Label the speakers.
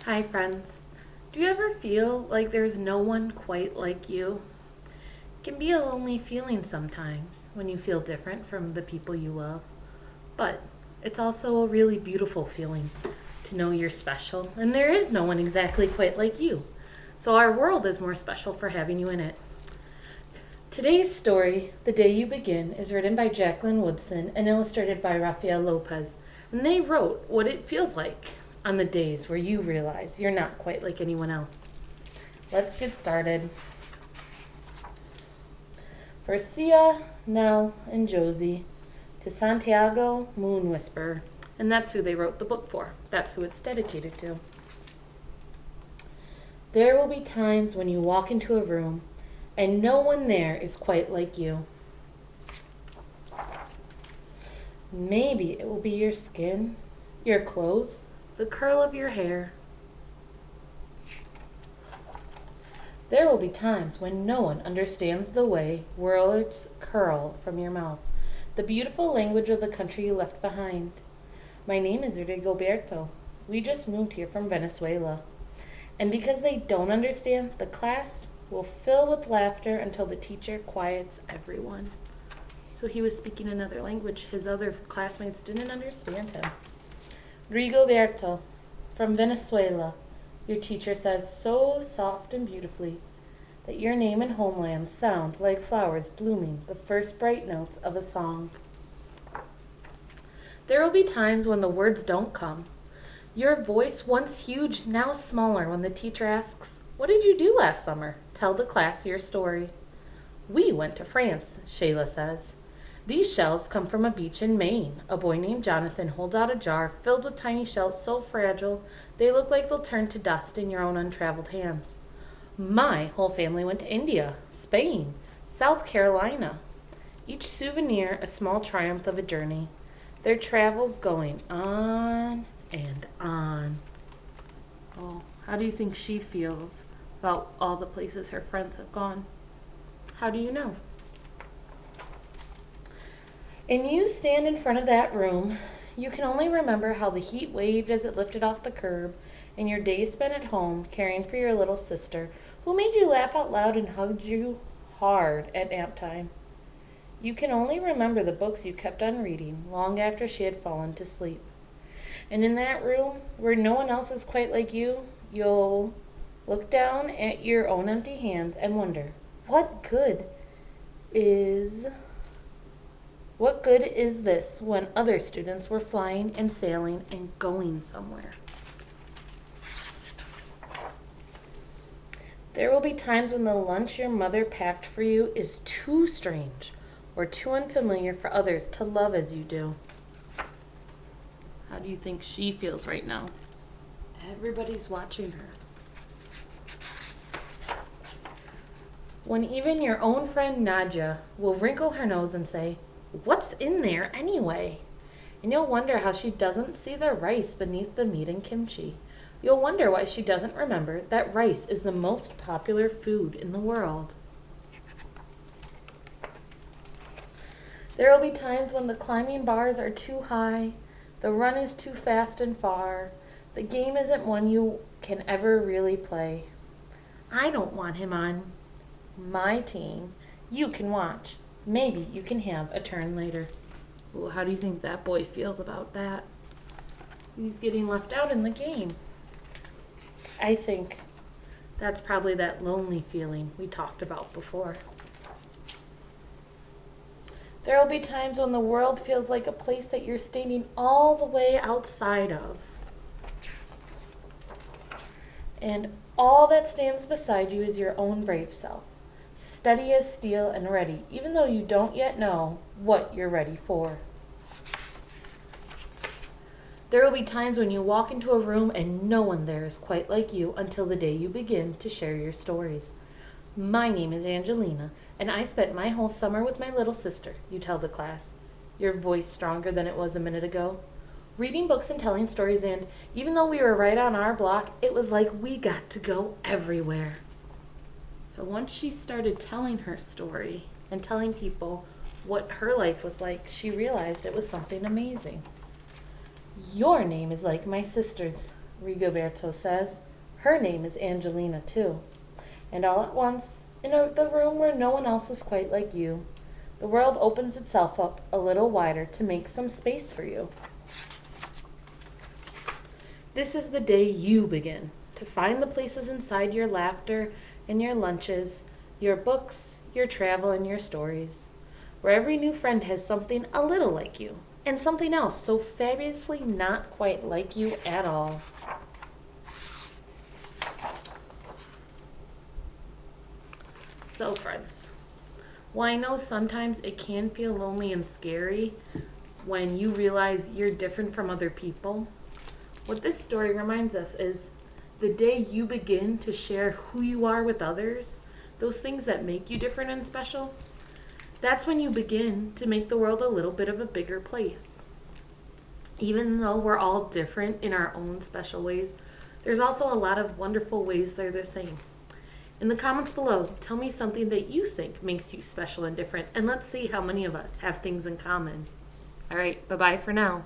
Speaker 1: Hi, friends. Do you ever feel like there's no one quite like you? It can be a lonely feeling sometimes when you feel different from the people you love, but it's also a really beautiful feeling to know you're special and there is no one exactly quite like you. So our world is more special for having you in it. Today's story, The Day You Begin, is written by Jacqueline Woodson and illustrated by Rafael Lopez, and they wrote what it feels like on the days where you realize you're not quite like anyone else. Let's get started. For Sia, Nell, and Josie, to Santiago, Moon Whisperer, and that's who they wrote the book for. That's who it's dedicated to. There will be times when you walk into a room and no one there is quite like you. Maybe it will be your skin, your clothes, the curl of your hair. There will be times when no one understands the way words curl from your mouth, the beautiful language of the country you left behind. My name is Rigoberto. We just moved here from Venezuela. And because they don't understand, the class will fill with laughter until the teacher quiets everyone. So he was speaking another language. His other classmates didn't understand him. Rigoberto, from Venezuela, your teacher says so soft and beautifully that your name and homeland sound like flowers blooming the first bright notes of a song. There will be times when the words don't come. Your voice, once huge, now smaller, when the teacher asks, "What did you do last summer? Tell the class your story." "We went to France," Shayla says. "These shells come from a beach in Maine." A boy named Jonathan holds out a jar filled with tiny shells so fragile they look like they'll turn to dust in your own untraveled hands. "My whole family went to India, Spain, South Carolina." Each souvenir a small triumph of a journey. Their travels going on and on. Oh, how do you think she feels about all the places her friends have gone? How do you know? And you stand in front of that room. You can only remember how the heat waved as it lifted off the curb, and your days spent at home caring for your little sister, who made you laugh out loud and hugged you hard at nap time. You can only remember the books you kept on reading long after she had fallen to sleep. And in that room, where no one else is quite like you, you'll look down at your own empty hands and wonder, what good is this when other students were flying and sailing and going somewhere? There will be times when the lunch your mother packed for you is too strange or too unfamiliar for others to love as you do. How do you think she feels right now? Everybody's watching her. When even your own friend Nadja will wrinkle her nose and say, "What's in there anyway?" And you'll wonder how she doesn't see the rice beneath the meat and kimchi. You'll wonder why she doesn't remember that rice is the most popular food in the world. There will be times when the climbing bars are too high, the run is too fast and far, the game isn't one you can ever really play. I don't want him on my team. You can watch. Maybe you can have a turn later. Ooh, how do you think that boy feels about that? He's getting left out in the game. I think that's probably that lonely feeling we talked about before. There will be times when the world feels like a place that you're standing all the way outside of. And all that stands beside you is your own brave self, steady as steel and ready, even though you don't yet know what you're ready for. There will be times when you walk into a room and no one there is quite like you until the day you begin to share your stories. My name is Angelina, and I spent my whole summer with my little sister, you tell the class, your voice stronger than it was a minute ago. Reading books and telling stories, and even though we were right on our block, it was like we got to go everywhere. So once she started telling her story and telling people what her life was like, she realized it was something amazing. Your name is like my sister's. Rigoberto says. Her name is Angelina, too. And all at once, in the room where no one else is quite like you, the world opens itself up a little wider to make some space for you. This is the day you begin to find the places inside your laughter and your lunches, your books, your travel, and your stories, where every new friend has something a little like you, and something else so fabulously not quite like you at all. So, friends, while I know sometimes it can feel lonely and scary when you realize you're different from other people, what this story reminds us is the day you begin to share who you are with others, those things that make you different and special, that's when you begin to make the world a little bit of a bigger place. Even though we're all different in our own special ways, there's also a lot of wonderful ways they're the same. In the comments below, tell me something that you think makes you special and different, and let's see how many of us have things in common. All right, bye-bye for now.